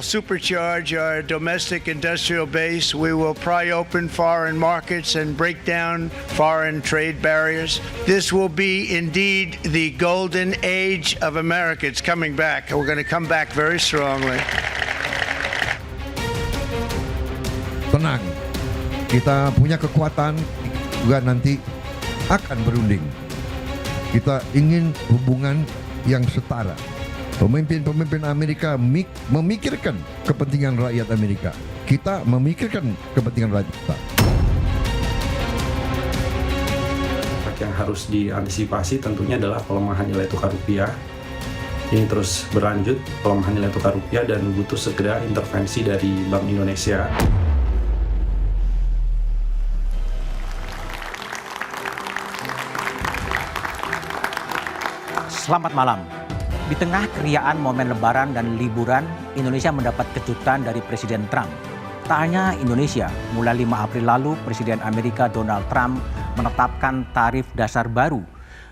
supercharge our domestic industrial base. We will pry open foreign markets and break down foreign trade barriers. This will be indeed the golden age of America. It's coming back. We're going to come back very strongly. Tenang, kita punya kekuatan juga nanti akan berunding. Kita ingin hubungan yang setara. Pemimpin-pemimpin Amerika memikirkan kepentingan rakyat Amerika. Kita memikirkan kepentingan rakyat kita. Yang harus diantisipasi tentunya adalah pelemahan nilai tukar rupiah. Ini terus berlanjut, pelemahan nilai tukar rupiah, dan butuh segera intervensi dari Bank Indonesia. Selamat malam. Di tengah keriaan momen lebaran dan liburan, Indonesia mendapat kejutan dari Presiden Trump. Tak hanya Indonesia, mulai 5 April lalu Presiden Amerika Donald Trump menetapkan tarif dasar baru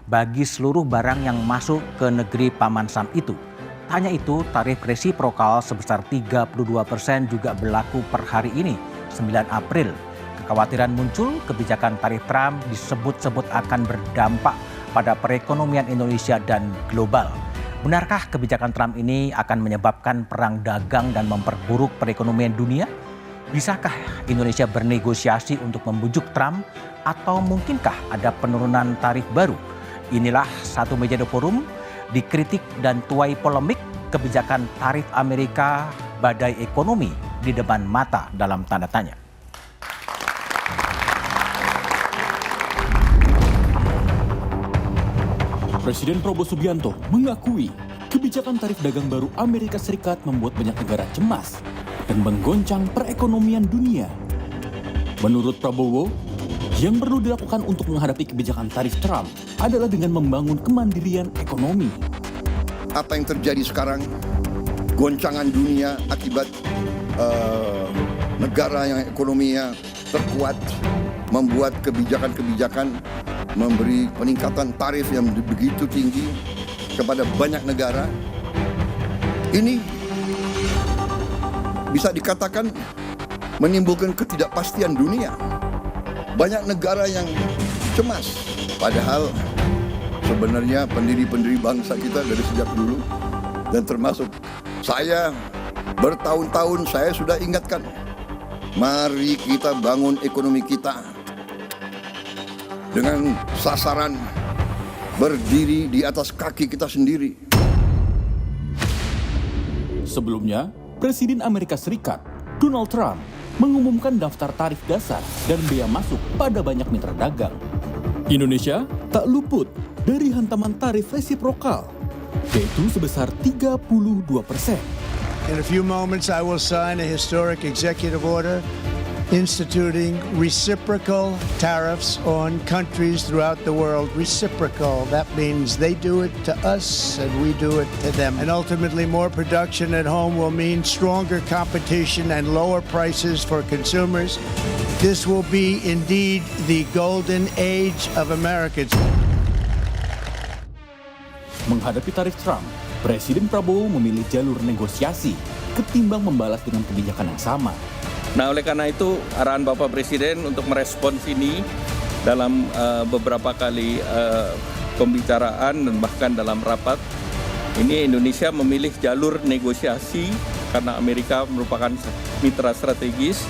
bagi seluruh barang yang masuk ke negeri Paman Sam itu. Tak hanya itu, tarif resiprokal sebesar 32% juga berlaku per hari ini, 9 April. Kekhawatiran muncul kebijakan tarif Trump disebut-sebut akan berdampak pada perekonomian Indonesia dan global. Benarkah kebijakan Trump ini akan menyebabkan perang dagang dan memperburuk perekonomian dunia? Bisakah Indonesia bernegosiasi untuk membujuk Trump, atau mungkinkah ada penurunan tarif baru? Inilah Satu Meja The Forum, dikritik dan tuai polemik kebijakan tarif Amerika, badai ekonomi di depan mata dalam tanda tanya. Presiden Prabowo Subianto mengakui kebijakan tarif dagang baru Amerika Serikat membuat banyak negara cemas dan menggoncang perekonomian dunia. Menurut Prabowo, yang perlu dilakukan untuk menghadapi kebijakan tarif Trump adalah dengan membangun kemandirian ekonomi. Apa yang terjadi sekarang, goncangan dunia akibat negara yang ekonominya terkuat, membuat kebijakan-kebijakan memberi peningkatan tarif yang begitu tinggi kepada banyak negara. Ini bisa dikatakan menimbulkan ketidakpastian dunia. Banyak negara yang cemas, padahal sebenarnya pendiri-pendiri bangsa kita dari sejak dulu, dan termasuk saya, bertahun-tahun saya sudah ingatkan, mari kita bangun ekonomi kita dengan sasaran berdiri di atas kaki kita sendiri. Sebelumnya, Presiden Amerika Serikat, Donald Trump, mengumumkan daftar tarif dasar dan bea masuk pada banyak mitra dagang. Indonesia tak luput dari hantaman tarif resiprokal, yaitu sebesar 32%. In a few moments, I will sign a historic executive order instituting reciprocal tariffs on countries throughout the world. Reciprocal, that means they do it to us and we do it to them. And ultimately, more production at home will mean stronger competition and lower prices for consumers. This will be indeed the golden age of America. Menghadapi tarif Trump, Presiden Prabowo memilih jalur negosiasi ketimbang membalas dengan kebijakan yang sama. Nah, oleh karena itu arahan Bapak Presiden untuk merespons ini dalam beberapa kali pembicaraan dan bahkan dalam rapat, ini Indonesia memilih jalur negosiasi karena Amerika merupakan mitra strategis.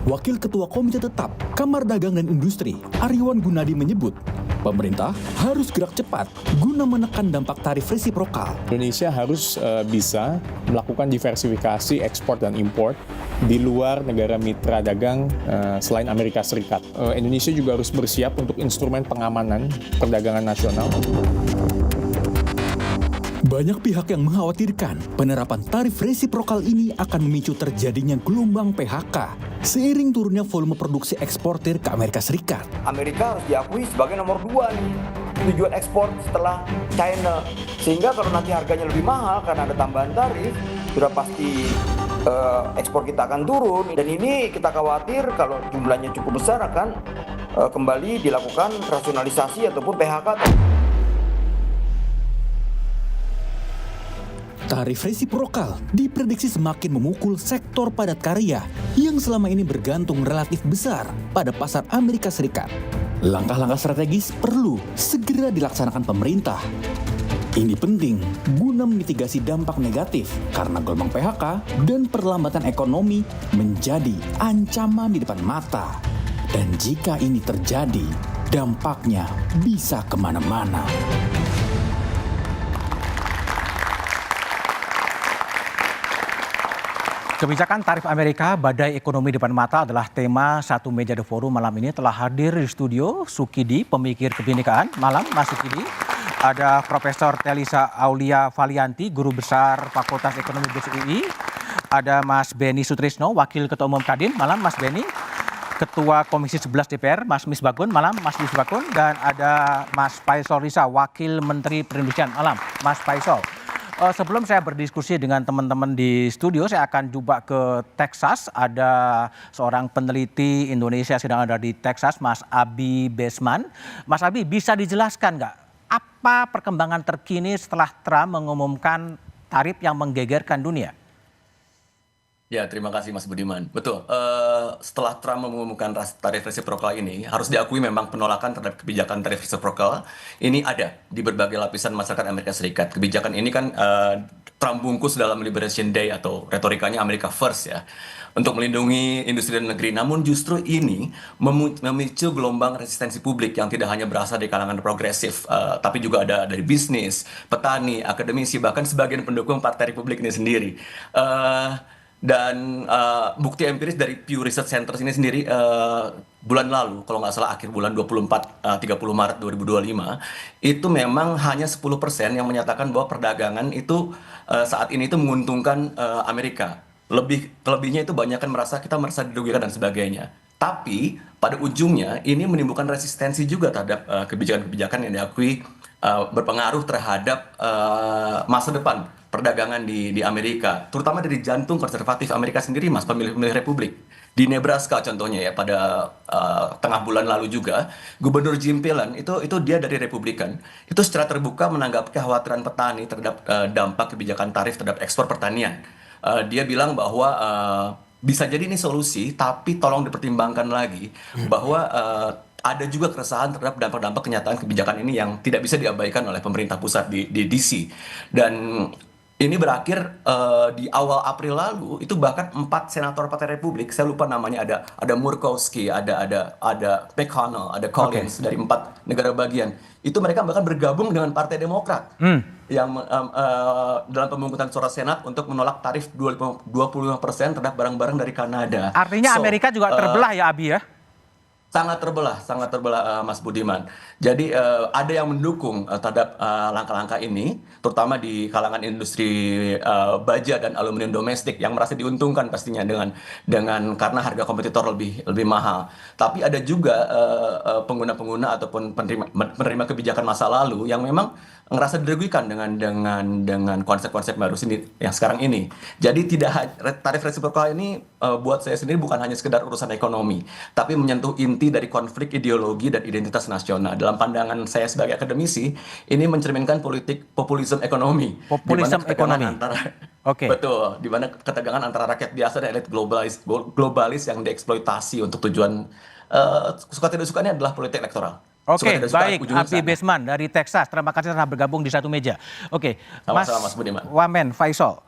Wakil Ketua Komite Tetap Kamar Dagang dan Industri, Ariwan Gunadi menyebut, pemerintah harus gerak cepat guna menekan dampak tarif resiprokal. Indonesia harus bisa melakukan diversifikasi ekspor dan impor di luar negara mitra dagang selain Amerika Serikat. Indonesia juga harus bersiap untuk instrumen pengamanan perdagangan nasional. Banyak pihak yang mengkhawatirkan penerapan tarif resiprokal ini akan memicu terjadinya gelombang PHK seiring turunnya volume produksi eksportir ke Amerika Serikat. Amerika harus diakui sebagai nomor 2 nih tujuan ekspor setelah China. Sehingga kalau nanti harganya lebih mahal karena ada tambahan tarif, sudah pasti ekspor kita akan turun. Dan ini kita khawatir kalau jumlahnya cukup besar akan kembali dilakukan rasionalisasi ataupun PHK. Tarif resiprokal diprediksi semakin memukul sektor padat karya yang selama ini bergantung relatif besar pada pasar Amerika Serikat. Langkah-langkah strategis perlu segera dilaksanakan pemerintah. Ini penting guna memitigasi dampak negatif karena gelombang PHK dan perlambatan ekonomi menjadi ancaman di depan mata. Dan jika ini terjadi, dampaknya bisa kemana-mana. Kebijakan tarif Amerika, badai ekonomi depan mata adalah tema satu meja The Forum malam ini. Telah hadir di studio Sukidi, pemikir kebinekaan. Malam Mas Sukidi. Ada Profesor Telisa Aulia Valianti, Guru Besar Fakultas Ekonomi BSUI. Ada Mas Beni Sutrisno, Wakil Ketua Umum Kadin. Malam Mas Beni. Ketua Komisi 11 DPR, Mas Misbakun. Malam Mas Misbakun. Dan ada Mas Faisal Risa, Wakil Menteri Perindustrian. Malam Mas Faisal. Sebelum saya berdiskusi dengan teman-teman di studio, saya akan coba ke Texas. Ada seorang peneliti Indonesia sedang ada di Texas, Mas Abi Besman. Mas Abi, bisa dijelaskan nggak apa perkembangan terkini setelah Trump mengumumkan tarif yang menggegerkan dunia? Ya, terima kasih Mas Budiman. Betul, setelah Trump mengumumkan tarif resiprokal ini, harus diakui memang penolakan terhadap kebijakan tarif resiprokal ini ada di berbagai lapisan masyarakat Amerika Serikat. Kebijakan ini kan Trump bungkus dalam Liberation Day atau retorikanya America First ya, untuk melindungi industri dan negeri. Namun justru ini memicu gelombang resistensi publik yang tidak hanya berasal dari kalangan progresif, tapi juga ada dari bisnis, petani, akademisi, bahkan sebagian pendukung Partai Republik ini sendiri. Dan bukti empiris dari Pew Research Center ini sendiri bulan lalu, kalau nggak salah akhir bulan 30 Maret 2025, itu memang hanya 10% yang menyatakan bahwa perdagangan itu saat ini itu menguntungkan Amerika. Lebihnya itu banyak kan merasa dirugikan dan sebagainya. Tapi pada ujungnya ini menimbulkan resistensi juga terhadap kebijakan-kebijakan yang diakui berpengaruh terhadap masa depan perdagangan di Amerika, terutama dari jantung konservatif Amerika sendiri, Mas, pemilih-pemilih Republik. Di Nebraska contohnya ya, pada tengah bulan lalu juga, Gubernur Jim Pillen itu dia dari Republikan, itu secara terbuka menanggapi kekhawatiran petani terhadap dampak kebijakan tarif terhadap ekspor pertanian. Dia bilang bahwa bisa jadi ini solusi, tapi tolong dipertimbangkan lagi bahwa ada juga keresahan terhadap dampak-dampak kenyataan kebijakan ini yang tidak bisa diabaikan oleh pemerintah pusat di DC. Dan ini berakhir di awal April lalu, itu bahkan 4 senator Partai Republik, saya lupa namanya, ada Murkowski, ada McConnell, ada Collins dari 4 negara bagian. Itu mereka bahkan bergabung dengan Partai Demokrat yang dalam pemungutan suara Senat untuk menolak tarif 25% terhadap barang-barang dari Kanada. Artinya Amerika juga terbelah ya, Abi ya? Sangat terbelah Mas Budiman. Jadi ada yang mendukung terhadap langkah-langkah ini, terutama di kalangan industri baja dan aluminium domestik yang merasa diuntungkan pastinya dengan karena harga kompetitor lebih mahal. Tapi ada juga pengguna-pengguna ataupun penerima kebijakan masa lalu yang memang ngerasa dirugikan dengan konsep-konsep baru sini yang sekarang ini. Jadi tarif resiprokal ini buat saya sendiri bukan hanya sekedar urusan ekonomi, tapi menyentuh inti dari konflik ideologi dan identitas nasional. Dalam pandangan saya sebagai akademisi, ini mencerminkan politik populisme ekonomi. Populisme ekonomi. Betul, di mana ketegangan antara rakyat biasa dan elit globalis yang dieksploitasi untuk tujuan suka tidak sukanya adalah politik elektoral. Oke, baik. Abi Besman dari Texas, terima kasih telah bergabung di satu meja. Oke, Mas Wamen Faisal,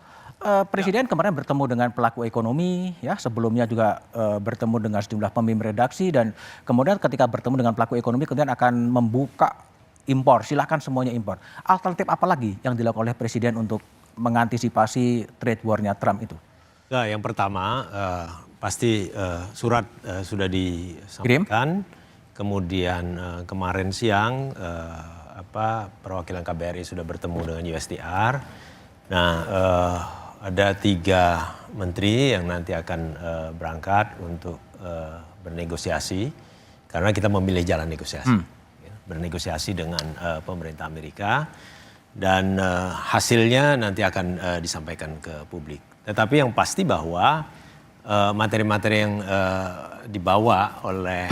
Presiden kemarin bertemu dengan pelaku ekonomi, ya sebelumnya juga bertemu dengan sejumlah pemimpin redaksi, dan kemudian ketika bertemu dengan pelaku ekonomi kemudian akan membuka impor, silakan semuanya impor. Alternatif apa lagi yang dilakukan oleh Presiden untuk mengantisipasi trade war-nya Trump itu? Nah, yang pertama pasti surat sudah disampaikan. Kemudian kemarin siang perwakilan KBRI sudah bertemu dengan USTR. Nah, ada 3 menteri yang nanti akan berangkat untuk bernegosiasi, karena kita memilih jalan negosiasi, bernegosiasi dengan pemerintah Amerika, dan hasilnya nanti akan disampaikan ke publik. Tetapi yang pasti bahwa materi-materi yang dibawa oleh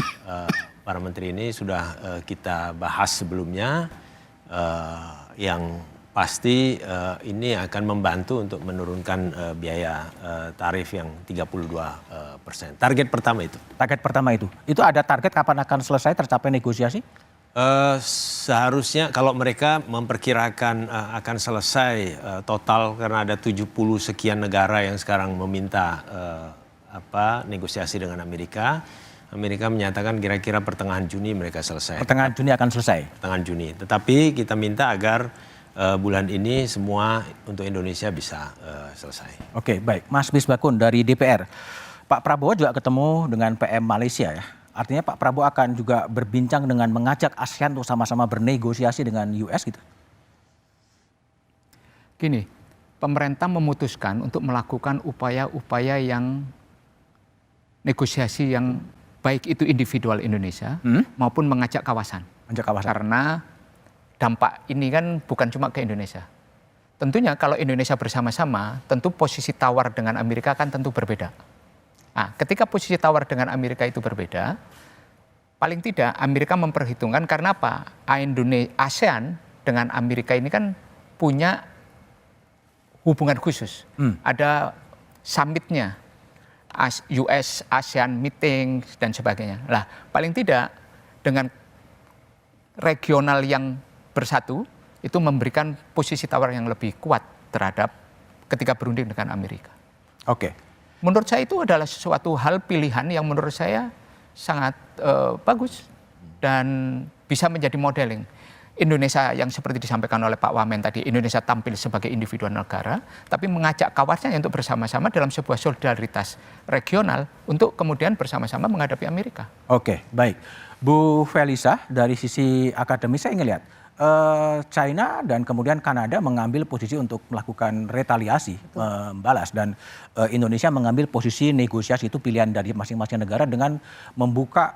para menteri ini sudah kita bahas sebelumnya, yang pasti ini akan membantu untuk menurunkan biaya tarif yang 32%. Target pertama itu. Target pertama itu ada target kapan akan selesai tercapai negosiasi? Seharusnya kalau mereka memperkirakan akan selesai total karena ada 70 sekian negara yang sekarang meminta negosiasi dengan Amerika. Amerika menyatakan kira-kira pertengahan Juni mereka selesai. Pertengahan Juni akan selesai. Pertengahan Juni. Tetapi kita minta agar bulan ini semua untuk Indonesia bisa selesai. Oke, baik. Mas Misbakun dari DPR. Pak Prabowo juga ketemu dengan PM Malaysia ya. Artinya Pak Prabowo akan juga berbincang dengan mengajak ASEAN untuk sama-sama bernegosiasi dengan US gitu. Gini, pemerintah memutuskan untuk melakukan upaya-upaya yang negosiasi yang baik itu individual Indonesia maupun mengajak kawasan. Karena dampak ini kan bukan cuma ke Indonesia. Tentunya kalau Indonesia bersama-sama, tentu posisi tawar dengan Amerika kan tentu berbeda. Nah, ketika posisi tawar dengan Amerika itu berbeda, paling tidak Amerika memperhitungkan karena apa? ASEAN dengan Amerika ini kan punya hubungan khusus. Ada summitnya, US ASEAN meeting dan sebagainya. Lah, paling tidak dengan regional yang bersatu itu memberikan posisi tawar yang lebih kuat terhadap ketika berunding dengan Amerika. Oke. Menurut saya itu adalah sesuatu hal pilihan yang menurut saya sangat bagus dan bisa menjadi modeling. Indonesia yang seperti disampaikan oleh Pak Wamen tadi, Indonesia tampil sebagai individual negara, tapi mengajak kawannya untuk bersama-sama dalam sebuah solidaritas regional untuk kemudian bersama-sama menghadapi Amerika. Oke, baik. Bu Felisa, dari sisi akademis saya ingin lihat, China dan kemudian Kanada mengambil posisi untuk melakukan retaliasi, membalas, dan Indonesia mengambil posisi negosiasi, itu pilihan dari masing-masing negara dengan membuka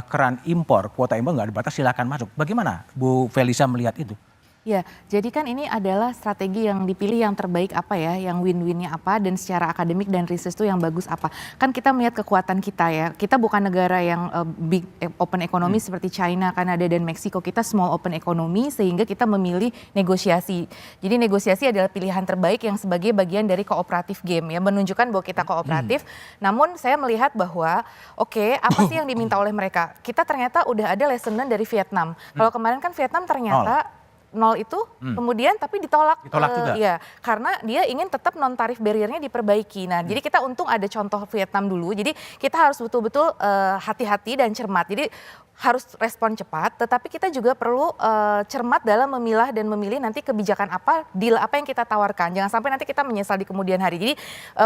keran impor, kuota impor nggak dibatas, silakan masuk. Bagaimana Bu Felisa melihat itu? Ya, jadi kan ini adalah strategi yang dipilih yang terbaik apa ya, yang win-winnya apa, dan secara akademik dan riset itu yang bagus apa. Kan kita melihat kekuatan kita ya, kita bukan negara yang big open economy seperti China, Kanada, dan Meksiko. Kita small open economy sehingga kita memilih negosiasi. Jadi negosiasi adalah pilihan terbaik yang sebagai bagian dari kooperatif game ya, menunjukkan bahwa kita kooperatif. Namun saya melihat bahwa oke, apa sih yang diminta oleh mereka? Kita ternyata udah ada lesson learned dari Vietnam. Kalau kemarin kan Vietnam ternyata nol itu, kemudian tapi ditolak juga. Ya, karena dia ingin tetap non tarif barriernya diperbaiki. Nah, jadi kita untung ada contoh Vietnam dulu. Jadi kita harus betul-betul hati-hati dan cermat. Jadi harus respon cepat, tetapi kita juga perlu cermat dalam memilah dan memilih nanti kebijakan apa, deal apa yang kita tawarkan. Jangan sampai nanti kita menyesal di kemudian hari. Jadi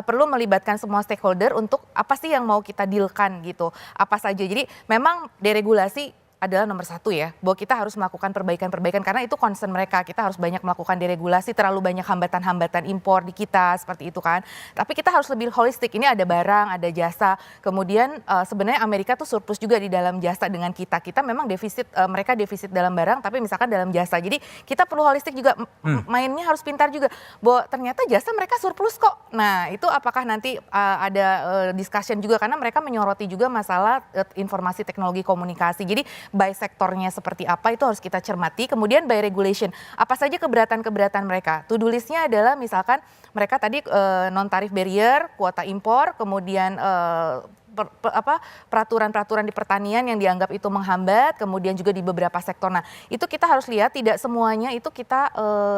perlu melibatkan semua stakeholder untuk apa sih yang mau kita dealkan gitu. Apa saja. Jadi memang deregulasi adalah nomor satu ya, bahwa kita harus melakukan perbaikan-perbaikan karena itu concern mereka. Kita harus banyak melakukan deregulasi, terlalu banyak hambatan-hambatan impor di kita seperti itu kan. Tapi kita harus lebih holistik. Ini ada barang, ada jasa. Kemudian sebenarnya Amerika tuh surplus juga di dalam jasa dengan kita. Kita memang defisit, mereka defisit dalam barang, tapi misalkan dalam jasa. Jadi kita perlu holistik juga. Mainnya harus pintar juga. Bahwa ternyata jasa mereka surplus kok. Nah itu apakah nanti ada discussion juga karena mereka menyoroti juga masalah informasi teknologi komunikasi. Jadi by sektornya seperti apa itu harus kita cermati. Kemudian by regulation, apa saja keberatan-keberatan mereka. To-do listnya adalah misalkan mereka tadi non tarif barrier, kuota impor, kemudian peraturan-peraturan di pertanian yang dianggap itu menghambat, kemudian juga di beberapa sektor. Nah, itu kita harus lihat tidak semuanya itu kita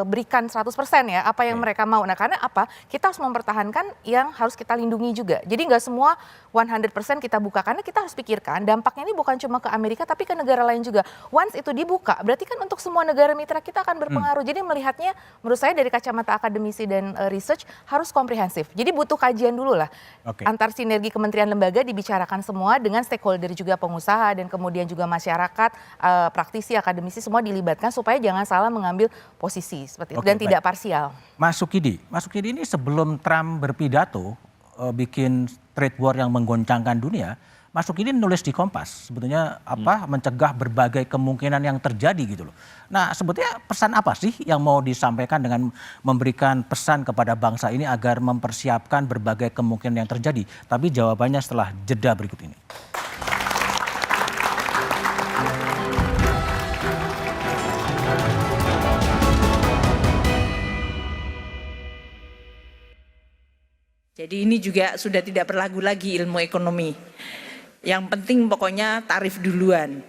berikan 100% ya apa yang mereka mau. Nah, karena apa? Kita harus mempertahankan yang harus kita lindungi juga. Jadi nggak semua 100% kita buka karena kita harus pikirkan dampaknya ini bukan cuma ke Amerika tapi ke negara lain juga. Once itu dibuka, berarti kan untuk semua negara mitra kita akan berpengaruh. Jadi melihatnya menurut saya dari kacamata akademisi dan research harus komprehensif. Jadi butuh kajian dulu lah. Antar sinergi kementerian lembaga dibicarakan semua dengan stakeholder juga pengusaha dan kemudian juga masyarakat, praktisi, akademisi semua dilibatkan supaya jangan salah mengambil posisi seperti itu dan tidak parsial. Mas Sukidi ini sebelum Trump berpidato bikin trade war yang menggoncangkan dunia, Mas Sukidi nulis di Kompas sebetulnya mencegah berbagai kemungkinan yang terjadi gitu loh. Nah sebetulnya pesan apa sih yang mau disampaikan dengan memberikan pesan kepada bangsa ini agar mempersiapkan berbagai kemungkinan yang terjadi? Tapi jawabannya setelah jeda berikut ini. Jadi ini juga sudah tidak berlaku lagi ilmu ekonomi. Yang penting pokoknya tarif duluan.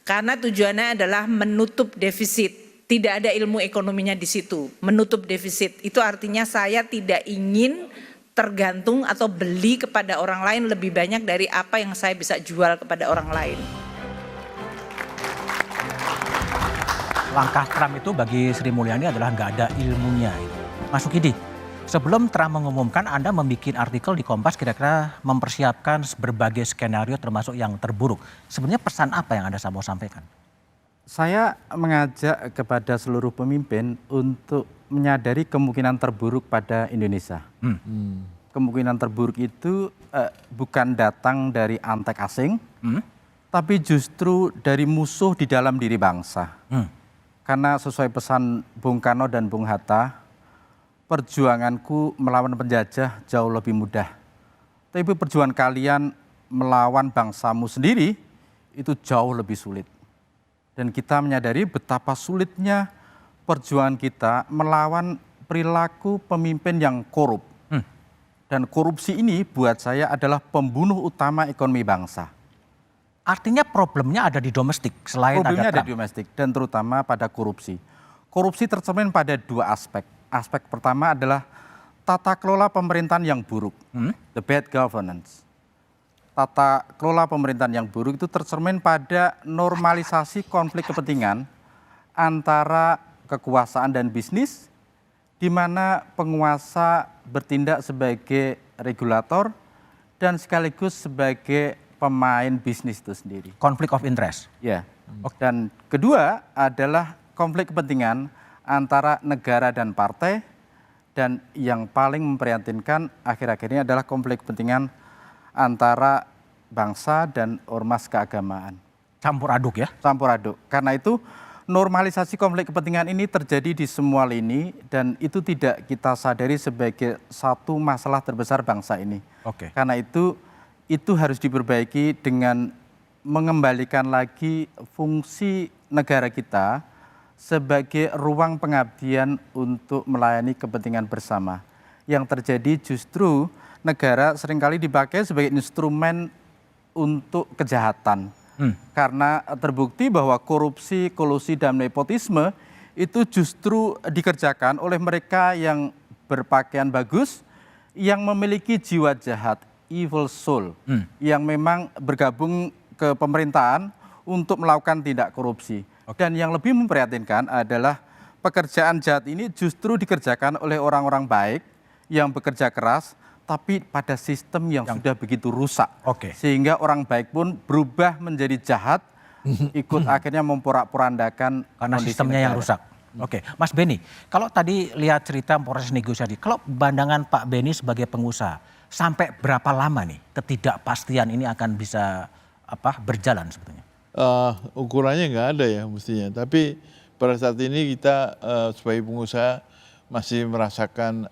Karena tujuannya adalah menutup defisit. Tidak ada ilmu ekonominya di situ. Menutup defisit itu artinya saya tidak ingin tergantung atau beli kepada orang lain lebih banyak dari apa yang saya bisa jual kepada orang lain. Langkah Trump itu bagi Sri Mulyani adalah nggak ada ilmunya. Mas Sukidi, sebelum Trump mengumumkan, Anda membuat artikel di Kompas kira-kira mempersiapkan berbagai skenario termasuk yang terburuk. Sebenarnya pesan apa yang Anda mau sampaikan? Saya mengajak kepada seluruh pemimpin untuk menyadari kemungkinan terburuk pada Indonesia. Kemungkinan terburuk itu bukan datang dari antek asing, tapi justru dari musuh di dalam diri bangsa. Karena sesuai pesan Bung Karno dan Bung Hatta, perjuanganku melawan penjajah jauh lebih mudah. Tapi perjuangan kalian melawan bangsamu sendiri itu jauh lebih sulit. Dan kita menyadari betapa sulitnya perjuangan kita melawan perilaku pemimpin yang korup. Dan korupsi ini buat saya adalah pembunuh utama ekonomi bangsa. Artinya problemnya ada di domestik selain Problemnya ada di domestik dan terutama pada korupsi. Korupsi tercermin pada dua aspek. Aspek pertama adalah tata kelola pemerintahan yang buruk, the bad governance. Tata kelola pemerintahan yang buruk itu tercermin pada normalisasi konflik kepentingan antara kekuasaan dan bisnis, di mana penguasa bertindak sebagai regulator dan sekaligus sebagai pemain bisnis itu sendiri. Konflik of interest. Ya. Dan kedua adalah konflik kepentingan antara negara dan partai, dan yang paling memprihatinkan akhir-akhir ini adalah konflik kepentingan antara bangsa dan ormas keagamaan. Campur aduk ya? Campur aduk. Karena itu normalisasi konflik kepentingan ini terjadi di semua lini dan itu tidak kita sadari sebagai satu masalah terbesar bangsa ini. Karena itu harus diperbaiki dengan mengembalikan lagi fungsi negara kita sebagai ruang pengabdian untuk melayani kepentingan bersama. Yang terjadi justru negara seringkali dipakai sebagai instrumen untuk kejahatan. Karena terbukti bahwa korupsi, kolusi, dan nepotisme itu justru dikerjakan oleh mereka yang berpakaian bagus, yang memiliki jiwa jahat, evil soul, yang memang bergabung ke pemerintahan untuk melakukan tindak korupsi. Dan yang lebih memprihatinkan adalah pekerjaan jahat ini justru dikerjakan oleh orang-orang baik yang bekerja keras, tapi pada sistem yang sudah begitu rusak. Sehingga orang baik pun berubah menjadi jahat, ikut akhirnya memporak-porandakan karena sistemnya yang rusak. Mas Beni, kalau tadi lihat cerita proses negosiasi, kalau pandangan Pak Beni sebagai pengusaha, sampai berapa lama nih ketidakpastian ini akan bisa berjalan sebetulnya? Ukurannya nggak ada ya mestinya, tapi pada saat ini kita sebagai pengusaha masih merasakan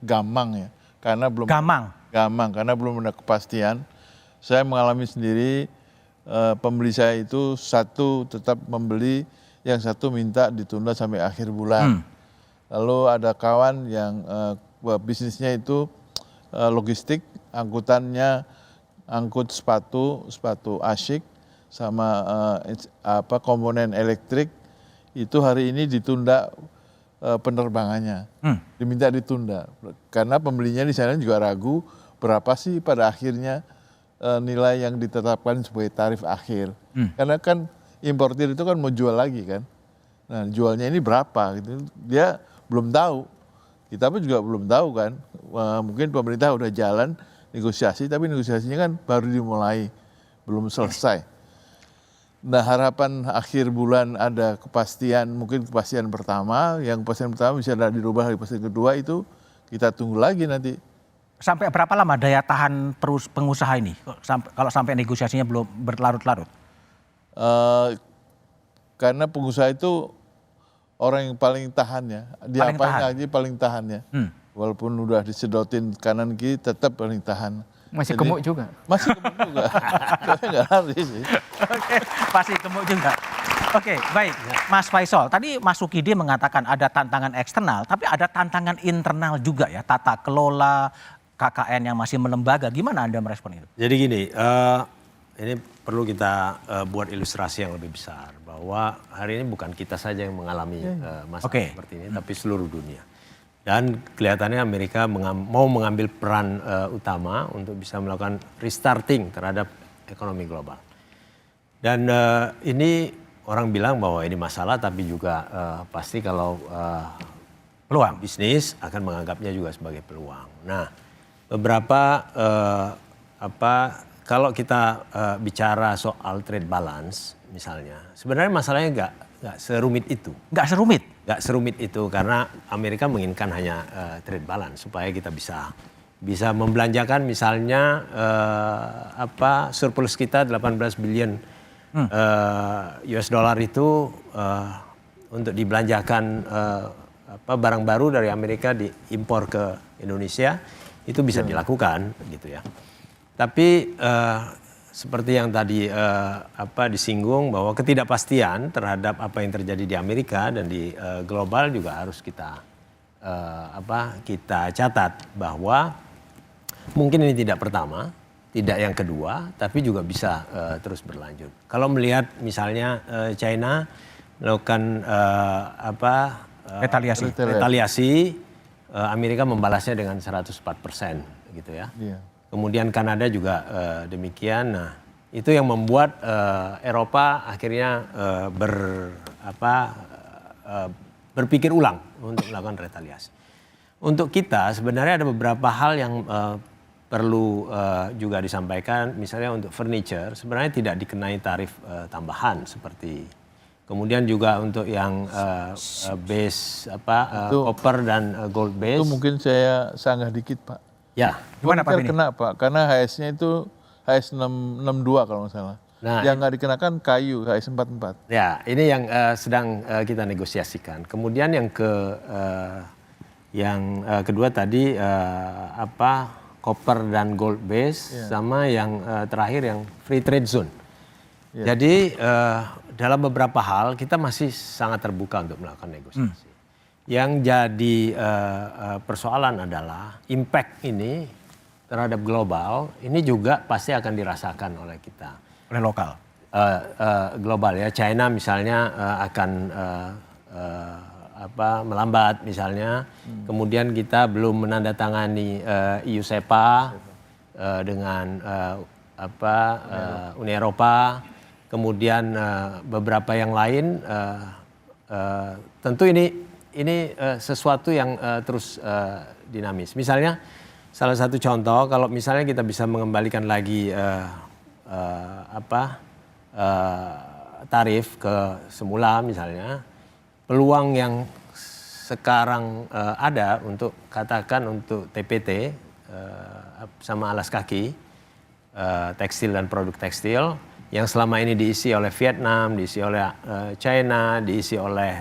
gamang ya. Karena belum karena belum ada kepastian. Saya mengalami sendiri, pembeli saya itu satu tetap membeli, yang satu minta ditunda sampai akhir bulan. Lalu ada kawan yang bisnisnya itu logistik, angkutannya angkut sepatu asyik sama komponen elektrik, itu hari ini ditunda penerbangannya, diminta ditunda karena pembelinya di sana juga ragu berapa sih pada akhirnya nilai yang ditetapkan sebagai tarif akhir. Karena kan importir itu kan mau jual lagi kan, nah jualnya ini berapa gitu, dia belum tahu, kita pun juga belum tahu kan. Mungkin pemerintah udah jalan negosiasi, tapi negosiasinya kan baru dimulai, belum selesai. Nah, harapan akhir bulan ada kepastian, mungkin kepastian pertama, yang kepastian pertama bisa dirubah di kepastian kedua, itu kita tunggu lagi nanti. Sampai berapa lama daya tahan pengusaha ini kalau sampai negosiasinya belum berlarut-larut? Karena pengusaha itu orang yang paling tahan ya, diapain aja paling tahan ya. Walaupun udah disedotin kanan kiri tetap paling tahan. Masih gemuk juga. Masih gemuk juga. Nggak lari sih. Masih gemuk juga. Baik. Mas Faisal, tadi Mas Sukidi mengatakan ada tantangan eksternal, tapi ada tantangan internal juga ya. Tata kelola, KKN yang masih melembaga. Gimana Anda merespon itu? Jadi gini, ini perlu kita buat ilustrasi yang lebih besar. Bahwa hari ini bukan kita saja yang mengalami masalah seperti ini, tapi seluruh dunia. Dan kelihatannya Amerika mau mengambil peran utama untuk bisa melakukan restarting terhadap ekonomi global. Dan ini orang bilang bahwa ini masalah, tapi juga pasti kalau peluang bisnis akan menganggapnya juga sebagai peluang. Nah, beberapa kalau kita bicara soal trade balance misalnya, sebenarnya masalahnya nggak serumit itu. Nggak serumit? Nggak serumit itu karena Amerika menginginkan hanya trade balance supaya kita bisa membelanjakan misalnya surplus kita 18 billion US dollar itu untuk dibelanjakan barang baru dari Amerika diimpor ke Indonesia, itu bisa dilakukan gitu ya. Tapi seperti yang tadi disinggung bahwa ketidakpastian terhadap apa yang terjadi di Amerika dan di global juga harus kita catat bahwa mungkin ini tidak pertama, tidak yang kedua, tapi juga bisa terus berlanjut. Kalau melihat misalnya China melakukan retaliasi, Amerika membalasnya dengan 104% gitu ya. Yeah. Kemudian Kanada juga demikian. Nah, itu yang membuat Eropa akhirnya berpikir ulang untuk melakukan retaliasi. Untuk kita sebenarnya ada beberapa hal yang perlu juga disampaikan. Misalnya untuk furniture sebenarnya tidak dikenai tarif tambahan seperti. Kemudian juga untuk yang base copper dan gold base. Itu mungkin saya sanggah dikit Pak. Ya, gimana Pak ini? Kena Pak, karena HS-nya itu HS 662 kalau nggak salah. Nah, yang nggak dikenakan kayu HS 44. Ya, ini yang sedang kita negosiasikan. Kemudian yang kedua tadi copper dan gold base, sama yang terakhir yang free trade zone. Jadi dalam beberapa hal kita masih sangat terbuka untuk melakukan negosiasi. Yang jadi persoalan adalah impact ini terhadap global ini juga pasti akan dirasakan oleh kita. Oleh lokal? Global ya, China misalnya akan melambat misalnya. Kemudian kita belum menandatangani EU SEPA dengan Uni Eropa. Kemudian beberapa yang lain tentu ini sesuatu yang terus dinamis. Misalnya salah satu contoh kalau misalnya kita bisa mengembalikan lagi tarif ke semula misalnya, peluang yang sekarang ada untuk katakan untuk TPT sama alas kaki tekstil dan produk tekstil yang selama ini diisi oleh Vietnam, diisi oleh China, diisi oleh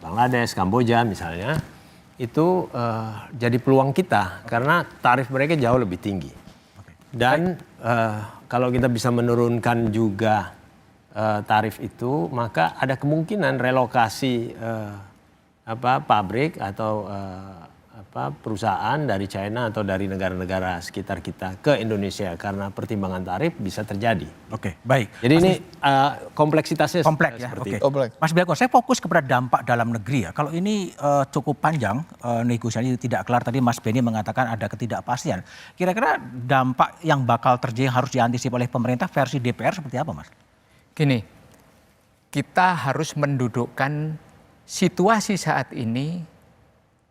Bangladesh, Kamboja misalnya, itu jadi peluang kita karena tarif mereka jauh lebih tinggi. Dan kalau kita bisa menurunkan juga tarif itu, maka ada kemungkinan relokasi pabrik atau perusahaan dari China atau dari negara-negara sekitar kita ke Indonesia karena pertimbangan tarif bisa terjadi. Oke, baik. Jadi ini kompleksitasnya kompleks ya. Seperti itu. Mas Biako, saya fokus kepada dampak dalam negeri ya. Kalau ini cukup panjang negosiasi tidak kelar, tadi Mas Benny mengatakan ada ketidakpastian. Kira-kira dampak yang bakal terjadi harus diantisipasi oleh pemerintah versi DPR seperti apa, Mas? Gini, kita harus mendudukkan situasi saat ini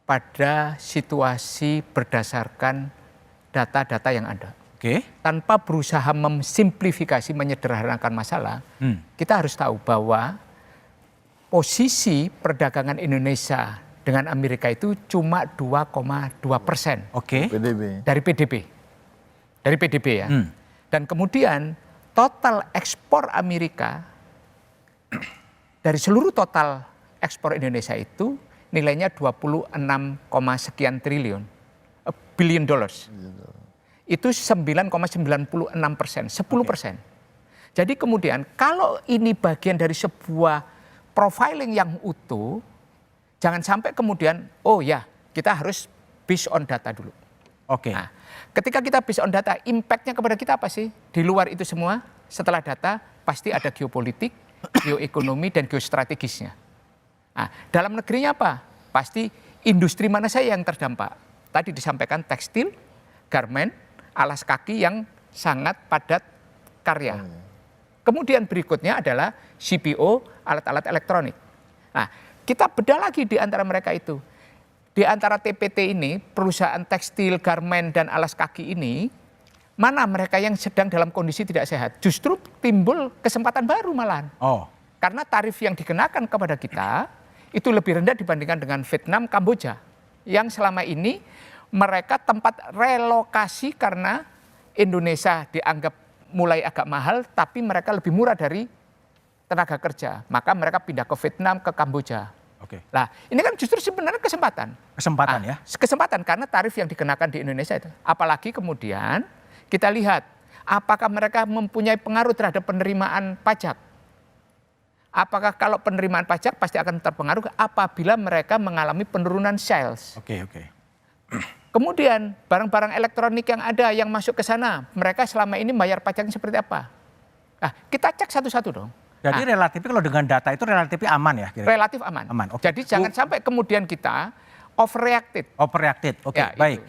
pada situasi berdasarkan data-data yang ada. Oke. Tanpa berusaha memsimplifikasi, menyederhanakan masalah, kita harus tahu bahwa posisi perdagangan Indonesia dengan Amerika itu cuma 2,2%. Oke. Dari PDB ya. Dan kemudian total ekspor Amerika dari seluruh total ekspor Indonesia itu nilainya 26, sekian triliun, billion dollars. Itu 9,96%, 10%. Jadi kemudian kalau ini bagian dari sebuah profiling yang utuh, jangan sampai kemudian, oh ya kita harus based on data dulu. Nah, ketika kita based on data, impact-nya kepada kita apa sih? Di luar itu semua, setelah data, pasti ada geopolitik, geoekonomi, dan geostrategisnya. Nah, dalam negerinya apa? Pasti industri mana saja yang terdampak. Tadi disampaikan tekstil, garment, alas kaki yang sangat padat karya. Kemudian berikutnya adalah CPO, alat-alat elektronik. Nah, kita bedah lagi di antara mereka itu. Di antara TPT ini, perusahaan tekstil, garment, dan alas kaki ini, mana mereka yang sedang dalam kondisi tidak sehat? Justru timbul kesempatan baru malahan. Karena tarif yang dikenakan kepada kita, itu lebih rendah dibandingkan dengan Vietnam, Kamboja. Yang selama ini mereka tempat relokasi karena Indonesia dianggap mulai agak mahal, tapi mereka lebih murah dari tenaga kerja. Maka mereka pindah ke Vietnam, ke Kamboja. Nah, ini kan justru sebenarnya kesempatan. Kesempatan karena tarif yang dikenakan di Indonesia itu. Apalagi kemudian kita lihat apakah mereka mempunyai pengaruh terhadap penerimaan pajak. Apakah kalau penerimaan pajak pasti akan terpengaruh apabila mereka mengalami penurunan sales. Kemudian barang-barang elektronik yang ada yang masuk ke sana, mereka selama ini bayar pajaknya seperti apa? Nah, kita cek satu-satu dong. Jadi relatif kalau dengan data itu relatif aman ya? Kira-kira? Relatif aman. Jadi jangan sampai kemudian kita overreacted. Baik.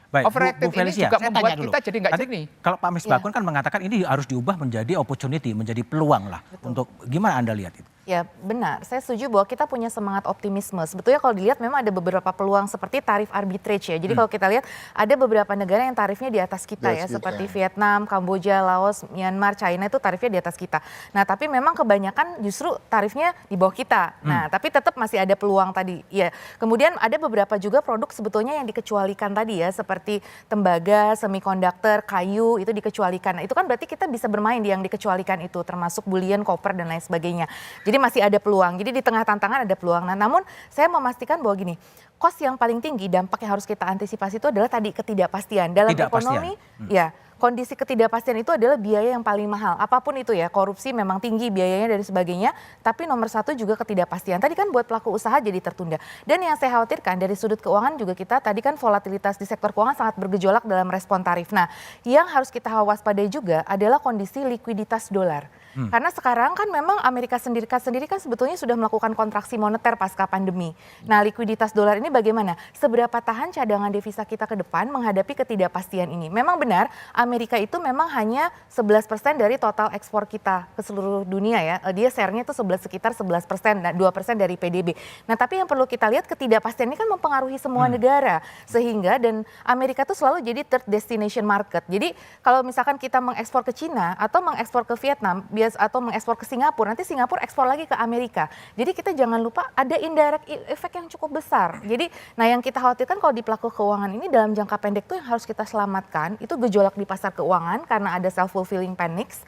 Overreacted Bu Felicia, ini juga saya membuat tanya dulu. kita jadi nggak Tadi jernih. Kalau Pak Misbakun kan mengatakan ini harus diubah menjadi opportunity, menjadi peluang lah. Untuk gimana Anda lihat itu? Ya benar, saya setuju bahwa kita punya semangat optimisme. Sebetulnya kalau dilihat memang ada beberapa peluang seperti tarif arbitrage ya. Jadi kalau kita lihat ada beberapa negara yang tarifnya di atas kita ya. Seperti Vietnam, Kamboja, Laos, Myanmar, China itu tarifnya di atas kita. Nah tapi memang kebanyakan justru tarifnya di bawah kita. Nah tapi tetap masih ada peluang tadi. Ya. Kemudian ada beberapa juga produk sebetulnya yang dikecualikan tadi ya. Seperti tembaga, semikonduktor, kayu itu dikecualikan. Nah, itu kan berarti kita bisa bermain di yang dikecualikan itu. Termasuk bullion, copper dan lain sebagainya. Jadi masih ada peluang. Jadi di tengah tantangan ada peluang. Nah, namun saya memastikan bahwa gini, cost yang paling tinggi dampak yang harus kita antisipasi itu adalah tadi ketidakpastian. Dalam ekonomi, ya kondisi ketidakpastian itu adalah biaya yang paling mahal. Apapun itu ya, korupsi memang tinggi biayanya dan sebagainya. Tapi nomor satu juga ketidakpastian. Tadi kan buat pelaku usaha jadi tertunda. Dan yang saya khawatirkan dari sudut keuangan juga kita tadi kan volatilitas di sektor keuangan sangat bergejolak dalam respon tarif. Nah, yang harus kita waspadai juga adalah kondisi likuiditas dolar. Karena sekarang kan memang Amerika sendiri kan sebetulnya sudah melakukan kontraksi moneter pasca pandemi. Nah, likuiditas dolar ini bagaimana? Seberapa tahan cadangan devisa kita ke depan menghadapi ketidakpastian ini? Memang benar, Amerika itu memang hanya 11% dari total ekspor kita ke seluruh dunia ya. Dia share-nya itu sekitar 11%, 2% dari PDB. Nah, tapi yang perlu kita lihat ketidakpastian ini kan mempengaruhi semua negara. Sehingga dan Amerika itu selalu jadi third destination market. Jadi kalau misalkan kita mengekspor ke Cina atau mengekspor ke Vietnam, atau mengekspor ke Singapura, nanti Singapura ekspor lagi ke Amerika. Jadi kita jangan lupa ada indirect efek yang cukup besar. Jadi, nah yang kita khawatirkan kalau di pelaku keuangan ini dalam jangka pendek tuh yang harus kita selamatkan, itu gejolak di pasar keuangan karena ada self-fulfilling panics,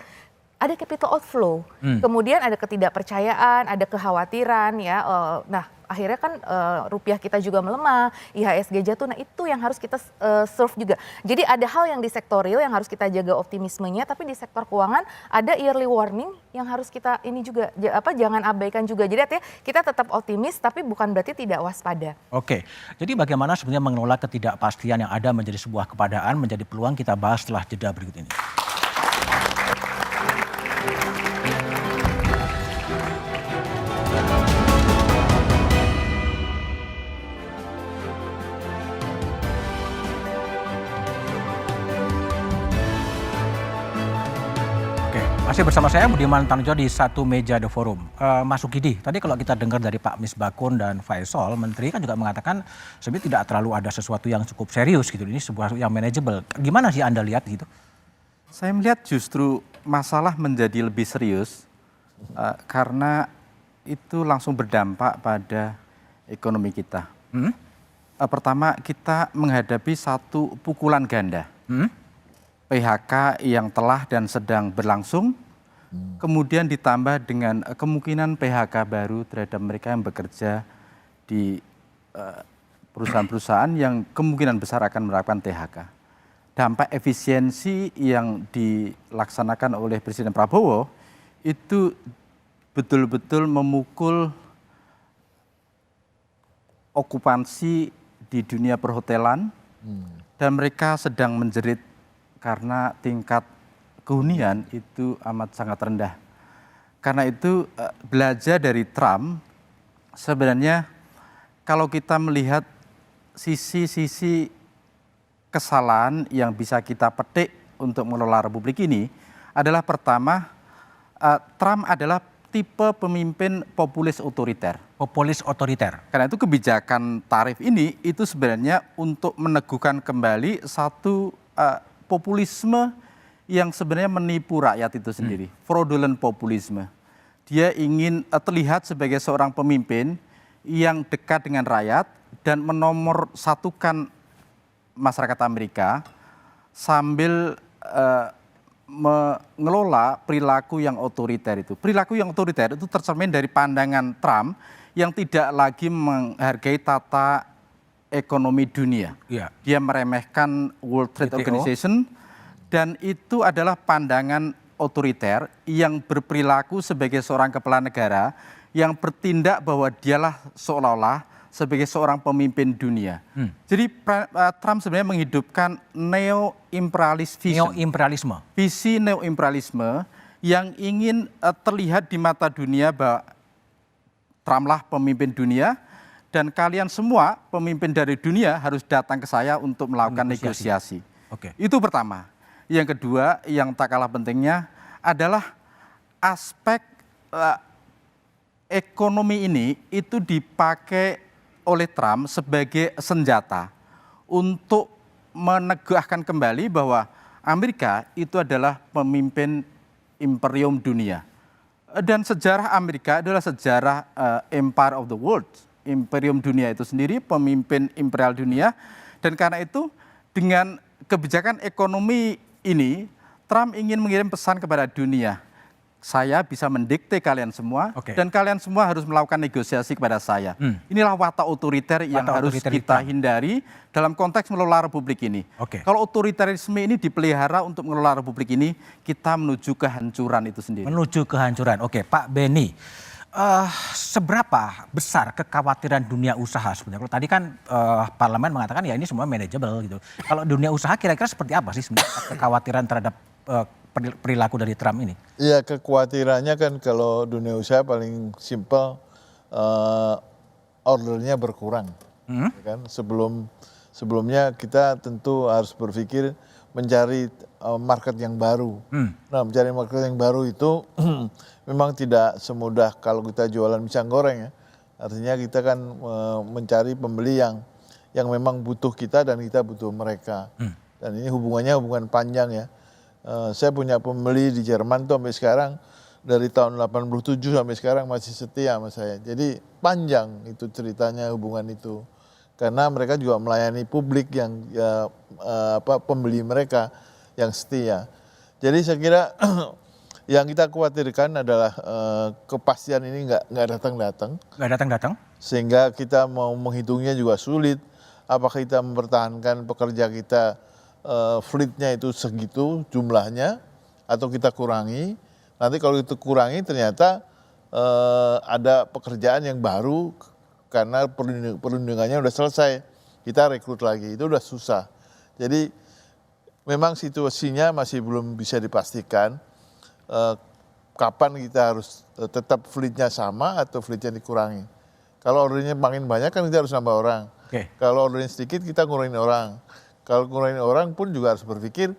ada capital outflow, kemudian ada ketidakpercayaan, ada kekhawatiran ya. Nah akhirnya kan rupiah kita juga melemah, IHSG jatuh. Nah itu yang harus kita serve juga. Jadi ada hal yang di sektor real yang harus kita jaga optimismenya, tapi di sektor keuangan ada early warning yang harus kita ini juga jangan abaikan juga. Jadi artinya kita tetap optimis, tapi bukan berarti tidak waspada. Jadi bagaimana sebenarnya mengelola ketidakpastian yang ada menjadi sebuah kepadaan, menjadi peluang, kita bahas setelah jeda berikut ini. Masih bersama saya Budiman Tanjo di satu meja The Forum. Mas Sukidi, tadi kalau kita dengar dari Pak Misbakun dan Faisal, Menteri kan juga mengatakan sebenarnya tidak terlalu ada sesuatu yang cukup serius gitu. Ini sebuah yang manageable. Gimana sih Anda lihat gitu? Saya melihat justru masalah menjadi lebih serius karena itu langsung berdampak pada ekonomi kita. Pertama, kita menghadapi satu pukulan ganda. PHK yang telah dan sedang berlangsung, kemudian ditambah dengan kemungkinan PHK baru terhadap mereka yang bekerja di perusahaan-perusahaan yang kemungkinan besar akan menerapkan THK. Dampak efisiensi yang dilaksanakan oleh Presiden Prabowo itu betul-betul memukul okupansi di di dunia perhotelan dan mereka sedang menjerit karena tingkat kehunian itu amat sangat rendah. Karena itu belajar dari Trump, sebenarnya kalau kita melihat sisi-sisi kesalahan yang bisa kita petik untuk mengelola republik ini adalah pertama, Trump adalah tipe pemimpin populis otoriter. Populis otoriter. Karena itu kebijakan tarif ini itu sebenarnya untuk meneguhkan kembali satu populisme yang sebenarnya menipu rakyat itu sendiri. Fraudulent populisme. Dia ingin terlihat sebagai seorang pemimpin yang dekat dengan rakyat dan menomorsatukan masyarakat Amerika sambil mengelola perilaku yang otoriter itu. Perilaku yang otoriter itu tercermin dari pandangan Trump yang tidak lagi menghargai tata ekonomi dunia. Iya. Dia meremehkan World Trade WTO. Organization dan itu adalah pandangan otoriter yang berperilaku sebagai seorang kepala negara yang bertindak bahwa dialah seolah-olah sebagai seorang pemimpin dunia. Jadi Trump sebenarnya menghidupkan neo-imperialist vision. Neo-imperialisme. Visi neo-imperialisme yang ingin terlihat di mata dunia bahwa Trump lah pemimpin dunia dan kalian semua pemimpin dari dunia harus datang ke saya untuk melakukan negosiasi. Itu pertama. Yang kedua yang tak kalah pentingnya adalah aspek ekonomi ini itu dipakai oleh Trump sebagai senjata untuk menegakkan kembali bahwa Amerika itu adalah pemimpin imperium dunia. Dan sejarah Amerika adalah sejarah empire of the world. Imperium dunia itu sendiri, pemimpin imperial dunia. Dan karena itu dengan kebijakan ekonomi ini, Trump ingin mengirim pesan kepada dunia. Saya bisa mendikte kalian semua dan kalian semua harus melakukan negosiasi kepada saya. Inilah watak otoriter yang harus kita hindari dalam konteks mengelola republik ini. Kalau otoriterisme ini dipelihara untuk mengelola republik ini, kita menuju kehancuran itu sendiri. Menuju kehancuran. Oke, Pak Beni, seberapa besar kekhawatiran dunia usaha sebenarnya? Kalau tadi kan parlemen mengatakan ya ini semua manageable gitu. Kalau dunia usaha kira-kira seperti apa sih sebenarnya kekhawatiran terhadap perilaku dari Trump ini? Iya, kekhawatirannya kan kalau dunia usaha paling simpel ordernya berkurang. Ya kan? Sebelumnya kita tentu harus berpikir mencari market yang baru. Nah, mencari market yang baru itu memang tidak semudah kalau kita jualan pisang goreng ya. Artinya kita kan mencari pembeli yang memang butuh kita dan kita butuh mereka. Dan ini hubungannya hubungan panjang ya. Saya punya pembeli di Jerman tuh sampai sekarang dari tahun 87 sampai sekarang masih setia sama saya. Jadi panjang itu ceritanya hubungan itu. Karena mereka juga melayani publik yang pembeli mereka yang setia. Jadi saya kira yang kita khawatirkan adalah kepastian ini nggak datang-datang. Nggak datang-datang. Sehingga kita mau menghitungnya juga sulit. Apakah kita mempertahankan pekerja kita fleetnya itu segitu jumlahnya atau kita kurangi. Nanti kalau itu kurangi ternyata ada pekerjaan yang baru karena perlindungannya udah selesai. Kita rekrut lagi, itu udah susah. Jadi memang situasinya masih belum bisa dipastikan kapan kita harus tetap fleetnya sama atau fleetnya dikurangi. Kalau ordernya makin banyak kan kita harus nambah orang. Kalau ordernya sedikit kita ngurangin orang. Kalau ngurangin orang pun juga harus berpikir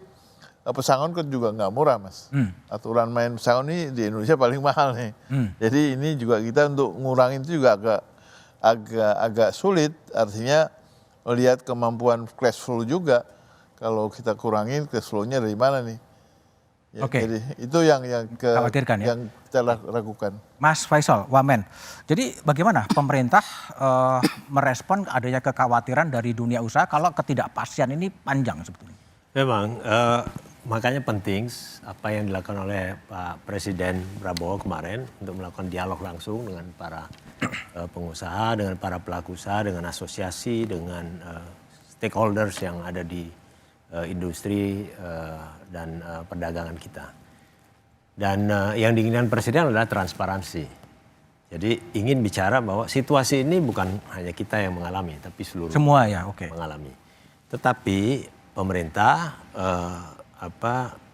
pesangon kan juga nggak murah mas. Aturan main pesangon ini di Indonesia paling mahal nih. Jadi ini juga kita untuk ngurangin itu juga agak sulit. Artinya melihat kemampuan cash flow juga. Kalau kita kurangin cash flow-nya dari mana nih? Ya, jadi itu yang khawatirkan ya. Yang kita ragukan. Mas Faisal, Wamen. Jadi bagaimana pemerintah merespon adanya kekhawatiran dari dunia usaha kalau ketidakpastian ini panjang sebetulnya? Memang makanya penting apa yang dilakukan oleh Pak Presiden Prabowo kemarin untuk melakukan dialog langsung dengan para pengusaha, dengan para pelaku usaha, dengan asosiasi, dengan stakeholders yang ada di industri dan perdagangan kita. Dan yang diinginkan Presiden adalah transparansi. Jadi ingin bicara bahwa situasi ini bukan hanya kita yang mengalami, tapi seluruh semua ya, oke. mengalami. Tetapi pemerintah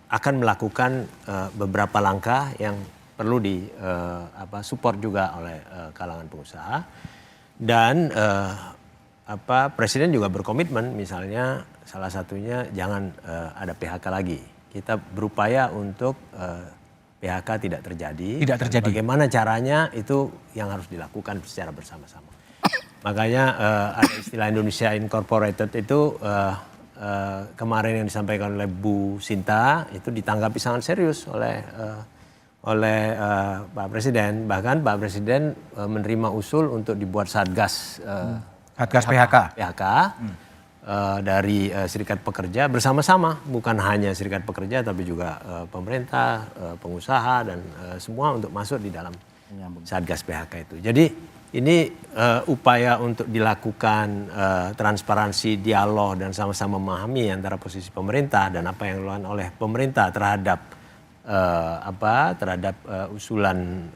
akan melakukan beberapa langkah yang perlu di support juga oleh kalangan pengusaha, dan Presiden juga berkomitmen, misalnya salah satunya jangan ada PHK lagi. Kita berupaya untuk PHK tidak terjadi. Tidak terjadi. Bagaimana caranya itu yang harus dilakukan secara bersama-sama. Makanya ada istilah Indonesia Incorporated itu kemarin yang disampaikan oleh Bu Sinta itu ditanggapi sangat serius oleh Pak Presiden. Bahkan Pak Presiden menerima usul untuk dibuat satgas PHK. Dari serikat pekerja bersama-sama, bukan hanya serikat pekerja tapi juga pemerintah, pengusaha dan semua untuk masuk di dalam satgas PHK itu. Jadi ini upaya untuk dilakukan transparansi, dialog dan sama-sama memahami antara posisi pemerintah dan apa yang dilakukan oleh pemerintah terhadap usulan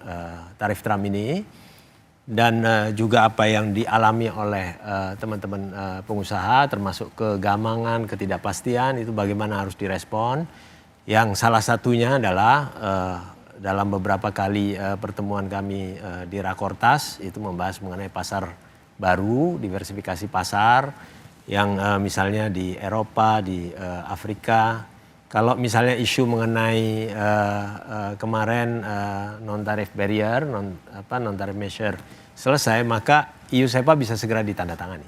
tarif Trump ini. Dan juga apa yang dialami oleh teman-teman pengusaha, termasuk kegamangan, ketidakpastian, itu bagaimana harus direspon. Yang salah satunya adalah dalam beberapa kali pertemuan kami di Rakortas, itu membahas mengenai pasar baru, diversifikasi pasar, yang misalnya di Eropa, di Afrika. Kalau misalnya isu mengenai kemarin non-tarif barrier, non-tarif measure selesai, maka EU-SEPA bisa segera ditandatangani.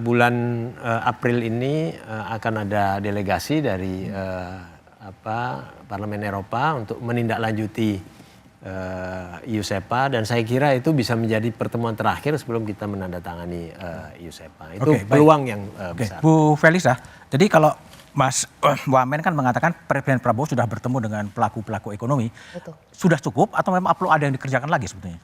Bulan April ini akan ada delegasi dari Parlemen Eropa untuk menindaklanjuti EU-SEPA, dan saya kira itu bisa menjadi pertemuan terakhir sebelum kita menandatangani EU-SEPA. Itu peluang yang besar. Bu Felisa, jadi kalau Mas Wamen kan mengatakan Presiden Prabowo sudah bertemu dengan pelaku-pelaku ekonomi. Betul. Sudah cukup atau memang perlu ada yang dikerjakan lagi sebetulnya?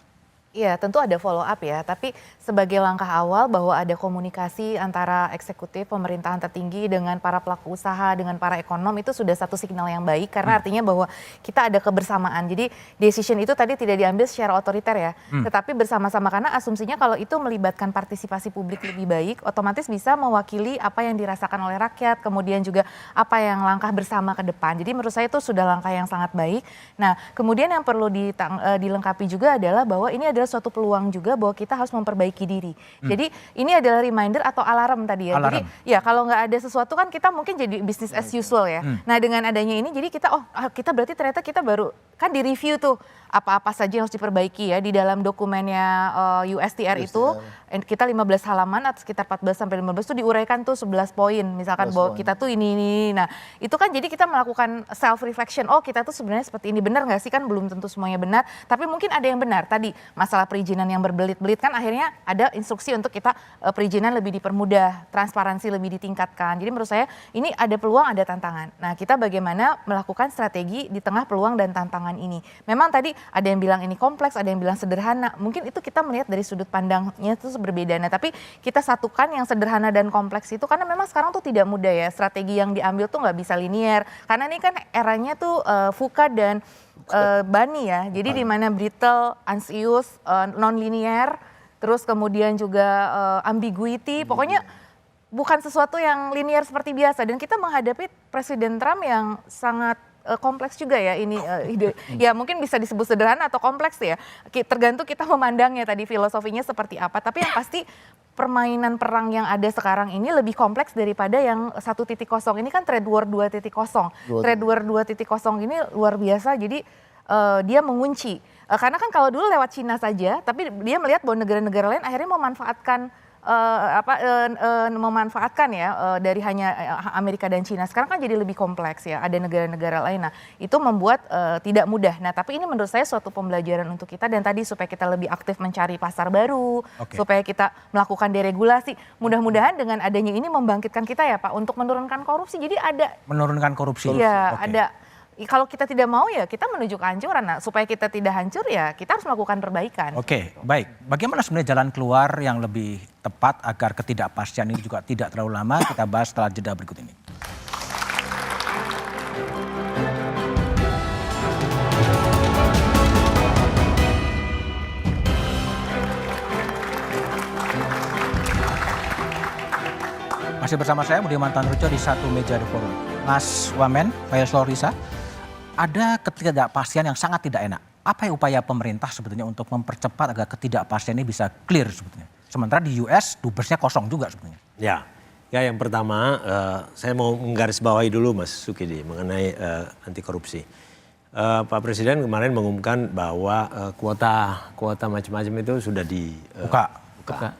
Iya, tentu ada follow up ya, tapi sebagai langkah awal bahwa ada komunikasi antara eksekutif pemerintahan tertinggi dengan para pelaku usaha, dengan para ekonom, itu sudah satu signal yang baik karena artinya bahwa kita ada kebersamaan. Jadi decision itu tadi tidak diambil secara otoriter ya, tetapi bersama-sama, karena asumsinya kalau itu melibatkan partisipasi publik lebih baik, otomatis bisa mewakili apa yang dirasakan oleh rakyat, kemudian juga apa yang langkah bersama ke depan. Jadi menurut saya itu sudah langkah yang sangat baik. Nah, kemudian yang perlu dilengkapi juga adalah bahwa ini adalah suatu peluang juga bahwa kita harus memperbaiki diri. Jadi ini adalah reminder atau alarm tadi ya. Jadi ya kalau nggak ada sesuatu kan kita mungkin jadi business as usual ya. Nah dengan adanya ini jadi kita kita berarti ternyata kita baru kan di review tuh apa-apa saja yang harus diperbaiki ya di dalam dokumennya USTR itu kita 15 halaman atau sekitar 14 sampai 15 tuh diuraikan tuh 11 poin misalkan bahwa kita tuh ini. Nah itu kan jadi kita melakukan self reflection. Oh kita tuh sebenarnya seperti ini, benar nggak sih? Kan belum tentu semuanya benar, tapi mungkin ada yang benar. Tadi masalah perizinan yang berbelit-belit kan akhirnya ada instruksi untuk kita perizinan lebih dipermudah, transparansi lebih ditingkatkan. Jadi menurut saya ini ada peluang, ada tantangan. Nah kita bagaimana melakukan strategi di tengah peluang dan tantangan ini. Memang tadi ada yang bilang ini kompleks, ada yang bilang sederhana. Mungkin itu kita melihat dari sudut pandangnya itu berbeda. Nah, tapi kita satukan yang sederhana dan kompleks itu karena memang sekarang tuh tidak mudah ya. Strategi yang diambil tuh nggak bisa linear. Karena ini kan eranya tuh VUCA dan Bani ya. Jadi di mana brittle, unserious, non-linear, terus kemudian juga ambiguity. Pokoknya bukan sesuatu yang linear seperti biasa. Dan kita menghadapi Presiden Trump yang sangat kompleks juga ya ini ide. Ya mungkin bisa disebut sederhana atau kompleks ya. Tergantung kita memandangnya tadi filosofinya seperti apa. Tapi yang pasti permainan perang yang ada sekarang ini lebih kompleks daripada yang 1.0. Ini kan trade war 2.0. Trade war 2.0 ini luar biasa. Jadi dia mengunci. Karena kan kalau dulu lewat Cina saja, tapi dia melihat bahwa negara-negara lain akhirnya memanfaatkan ya dari hanya Amerika dan Cina. Sekarang kan jadi lebih kompleks ya, ada negara-negara lain. Nah itu membuat tidak mudah. Nah tapi ini menurut saya suatu pembelajaran untuk kita, dan tadi supaya kita lebih aktif mencari pasar baru, supaya kita melakukan deregulasi. Mudah-mudahan dengan adanya ini membangkitkan kita ya Pak untuk menurunkan korupsi. Jadi ada menurunkan korupsi. Iya ada. Kalau kita tidak mau ya kita menuju kehancuran. Nah, supaya kita tidak hancur ya kita harus melakukan perbaikan. Oke, baik. Bagaimana sebenarnya jalan keluar yang lebih tepat agar ketidakpastian ini juga tidak terlalu lama? Kita bahas setelah jeda berikut ini. Masih bersama saya Budiman Tanrujo di satu meja The Forum. Mas Wamen, Pak Yaslo Risa, ada ketidakpastian yang sangat tidak enak. Apa yang upaya pemerintah sebetulnya untuk mempercepat agar ketidakpastian ini bisa clear sebetulnya? Sementara di US dubersnya kosong juga sebetulnya. Ya yang pertama saya mau menggarisbawahi dulu Mas Sukidi mengenai anti korupsi. Pak Presiden kemarin mengumumkan bahwa kuota macam-macam itu sudah dibuka.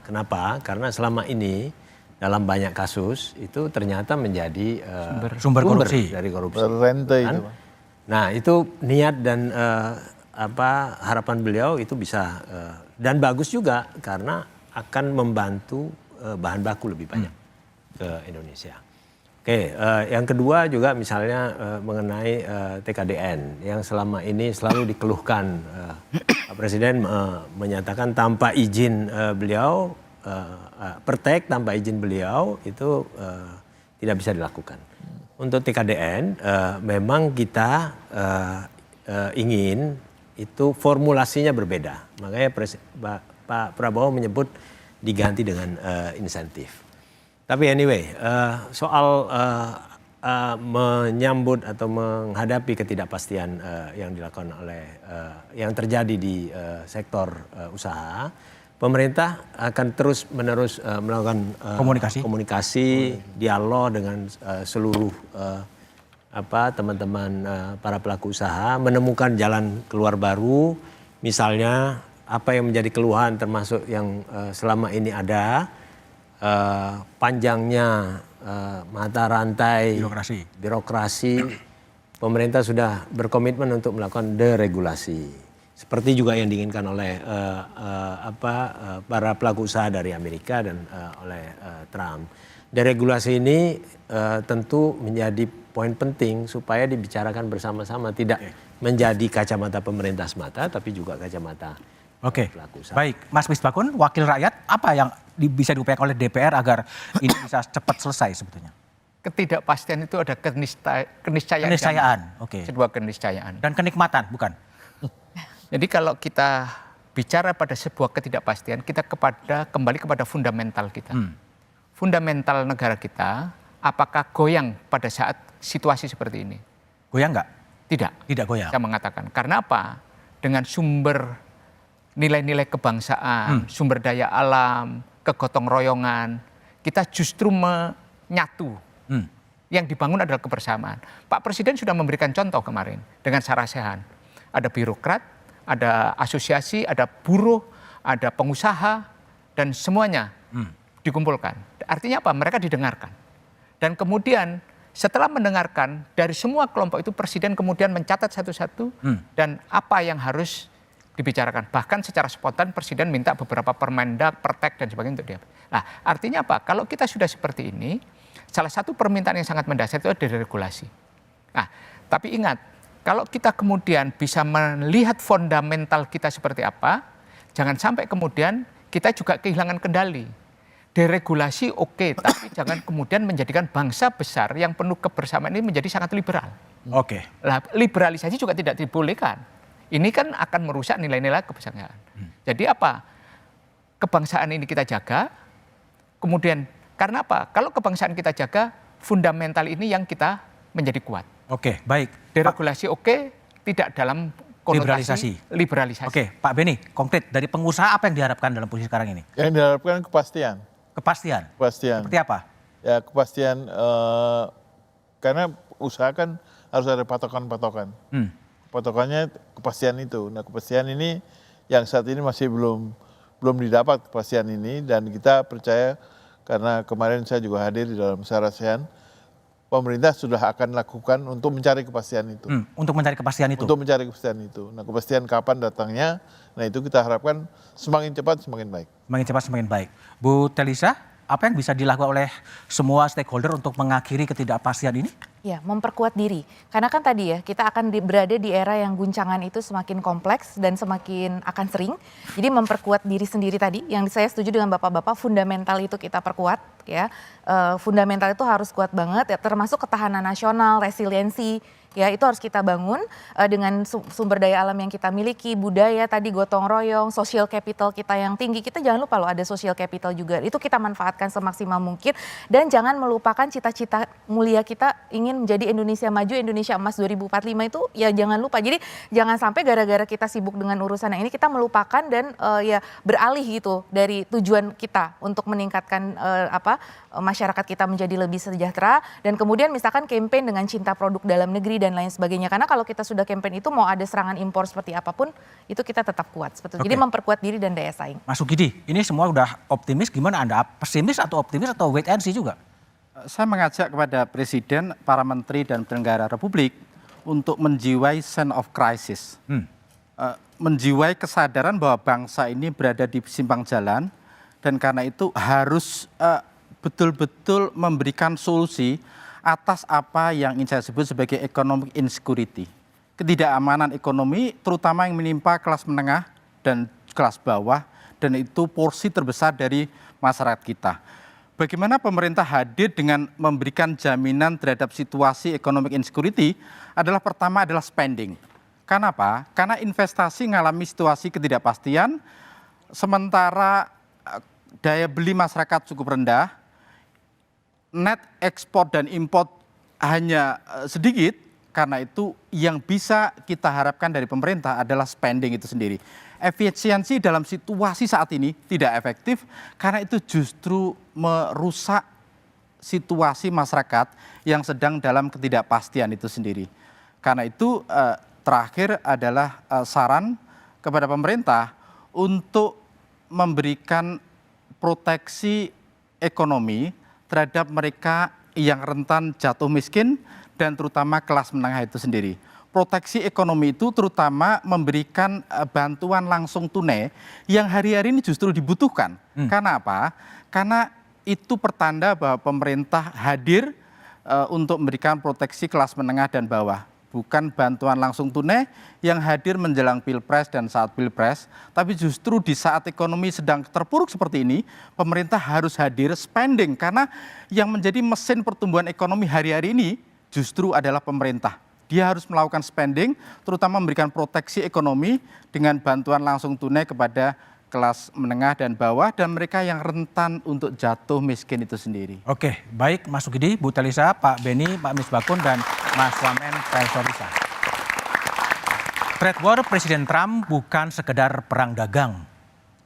Kenapa? Karena selama ini dalam banyak kasus itu ternyata menjadi sumber korupsi dari korupsi. Rente itu. Nah itu niat dan harapan beliau itu bisa dan bagus juga karena akan membantu bahan baku lebih banyak ke Indonesia. Oke, yang kedua juga misalnya mengenai TKDN yang selama ini selalu dikeluhkan. Pak Presiden menyatakan tanpa izin beliau, pertek tanpa izin beliau itu tidak bisa dilakukan. Untuk TKDN memang kita ingin itu formulasinya berbeda. Makanya Pak Prabowo menyebut diganti dengan insentif. Tapi anyway, soal menyambut atau menghadapi ketidakpastian yang dilakukan oleh yang terjadi di sektor usaha, pemerintah akan terus-menerus melakukan komunikasi, dialog dengan seluruh teman-teman para pelaku usaha, menemukan jalan keluar baru, misalnya apa yang menjadi keluhan termasuk yang selama ini ada. Panjangnya mata rantai birokrasi, pemerintah sudah berkomitmen untuk melakukan deregulasi seperti juga yang diinginkan oleh para pelaku usaha dari Amerika dan oleh Trump. Deregulasi ini tentu menjadi poin penting supaya dibicarakan bersama-sama, tidak menjadi kacamata pemerintah semata tapi juga kacamata pelaku usaha. Baik, Mas Misbakun, wakil rakyat, apa yang bisa diupayakan oleh DPR agar ini bisa cepat selesai sebetulnya? Ketidakpastian itu ada keniscayaan. Sebuah keniscayaan. Dan kenikmatan, bukan? Jadi kalau kita bicara pada sebuah ketidakpastian, kita kembali kepada fundamental kita. Fundamental negara kita, apakah goyang pada saat situasi seperti ini? Goyang nggak? Tidak goyang. Saya mengatakan. Karena apa? Dengan sumber nilai-nilai kebangsaan, sumber daya alam, kegotong royongan, kita justru menyatu. Yang dibangun adalah kebersamaan. Pak Presiden sudah memberikan contoh kemarin dengan Sarasehan. Ada birokrat, ada asosiasi, ada buruh, ada pengusaha, dan semuanya dikumpulkan. Artinya apa? Mereka didengarkan. Dan kemudian setelah mendengarkan dari semua kelompok itu, Presiden kemudian mencatat satu-satu dan apa yang harus dibicarakan. Bahkan secara spontan Presiden minta beberapa permendak, pertek dan sebagainya untuk dia. Nah, artinya apa? Kalau kita sudah seperti ini, salah satu permintaan yang sangat mendasar itu adalah deregulasi. Nah, tapi ingat, kalau kita kemudian bisa melihat fundamental kita seperti apa, jangan sampai kemudian kita juga kehilangan kendali. Deregulasi oke, tapi jangan kemudian menjadikan bangsa besar yang penuh kebersamaan ini menjadi sangat liberal. Nah, liberalisasi juga tidak dibolehkan. Ini kan akan merusak nilai-nilai kebangsaan. Jadi apa? Kebangsaan ini kita jaga, kemudian karena apa? Kalau kebangsaan kita jaga, fundamental ini yang kita menjadi kuat. Baik. Deregulasi tidak dalam konotasi liberalisasi. Pak Beni, konkret dari pengusaha apa yang diharapkan dalam posisi sekarang ini? Yang diharapkan kepastian. Kepastian? Seperti apa? Ya kepastian, karena usaha kan harus ada patokan-patokan. Patokannya kepastian itu. Nah kepastian ini yang saat ini masih belum didapat kepastian ini, dan kita percaya karena kemarin saya juga hadir di dalam Sarasehan, pemerintah sudah akan lakukan untuk mencari kepastian itu. Untuk mencari kepastian itu? Untuk mencari kepastian itu. Nah kepastian kapan datangnya, nah itu kita harapkan semakin cepat semakin baik. Semakin cepat semakin baik. Bu Telisa, apa yang bisa dilakukan oleh semua stakeholder untuk mengakhiri ketidakpastian ini? Ya, memperkuat diri. Karena kan tadi ya, kita akan berada di era yang guncangan itu semakin kompleks dan semakin akan sering. Jadi memperkuat diri sendiri tadi, yang saya setuju dengan bapak-bapak, fundamental itu kita perkuat. Ya, fundamental itu harus kuat banget, ya, termasuk ketahanan nasional, resiliensi, ya itu harus kita bangun dengan sumber daya alam yang kita miliki, budaya tadi gotong royong, social capital kita yang tinggi. Kita jangan lupa loh ada social capital juga. Itu kita manfaatkan semaksimal mungkin dan jangan melupakan cita-cita mulia kita ingin menjadi Indonesia maju, Indonesia emas 2045 itu ya jangan lupa. Jadi jangan sampai gara-gara kita sibuk dengan urusan yang ini kita melupakan dan ya beralih gitu dari tujuan kita untuk meningkatkan masyarakat kita menjadi lebih sejahtera dan kemudian misalkan campaign dengan cinta produk dalam negeri dan lain sebagainya. Karena kalau kita sudah campaign itu mau ada serangan impor seperti apapun itu kita tetap kuat sebetulnya. Jadi memperkuat diri dan daya saing. Mas Sukidi, ini semua udah optimis, gimana Anda? Pesimis atau optimis atau wait and see juga? Saya mengajak kepada Presiden, para menteri dan penyelenggara Republik untuk menjiwai sense of crisis. Menjiwai kesadaran bahwa bangsa ini berada di simpang jalan dan karena itu harus betul-betul memberikan solusi atas apa yang ingin saya sebut sebagai economic insecurity. Ketidakamanan ekonomi terutama yang menimpa kelas menengah dan kelas bawah dan itu porsi terbesar dari masyarakat kita. Bagaimana pemerintah hadir dengan memberikan jaminan terhadap situasi economic insecurity adalah pertama adalah spending. Kenapa? Karena investasi mengalami situasi ketidakpastian, sementara daya beli masyarakat cukup rendah, net ekspor dan import hanya sedikit, karena itu yang bisa kita harapkan dari pemerintah adalah spending itu sendiri. Efisiensi dalam situasi saat ini tidak efektif, karena itu justru merusak situasi masyarakat yang sedang dalam ketidakpastian itu sendiri. Karena itu terakhir adalah saran kepada pemerintah untuk memberikan proteksi ekonomi terhadap mereka yang rentan jatuh miskin dan terutama kelas menengah itu sendiri. Proteksi ekonomi itu terutama memberikan bantuan langsung tunai yang hari-hari ini justru dibutuhkan. Karena apa? Karena itu pertanda bahwa pemerintah hadir untuk memberikan proteksi kelas menengah dan bawah. Bukan bantuan langsung tunai yang hadir menjelang Pilpres dan saat Pilpres, tapi justru di saat ekonomi sedang terpuruk seperti ini, pemerintah harus hadir spending karena yang menjadi mesin pertumbuhan ekonomi hari-hari ini justru adalah pemerintah. Dia harus melakukan spending, terutama memberikan proteksi ekonomi dengan bantuan langsung tunai kepada kelas menengah dan bawah dan mereka yang rentan untuk jatuh miskin itu sendiri. Oke, baik Mas Sukidi, Bu Telisa, Pak Beni, Pak Misbakun, dan Mas Wamen Sorisa. Trade war Presiden Trump bukan sekedar perang dagang,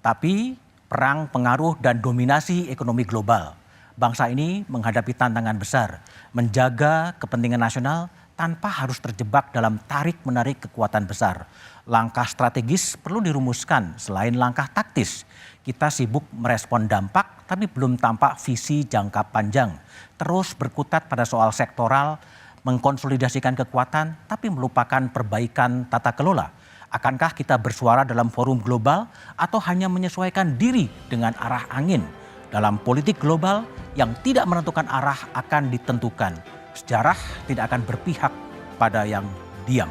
tapi perang pengaruh dan dominasi ekonomi global. Bangsa ini menghadapi tantangan besar, menjaga kepentingan nasional tanpa harus terjebak dalam tarik-menarik kekuatan besar. Langkah strategis perlu dirumuskan selain langkah taktis. Kita sibuk merespon dampak tapi belum tampak visi jangka panjang. Terus berkutat pada soal sektoral, mengkonsolidasikan kekuatan tapi melupakan perbaikan tata kelola. Akankah kita bersuara dalam forum global atau hanya menyesuaikan diri dengan arah angin? Dalam politik global yang tidak menentukan arah akan ditentukan. Sejarah tidak akan berpihak pada yang diam.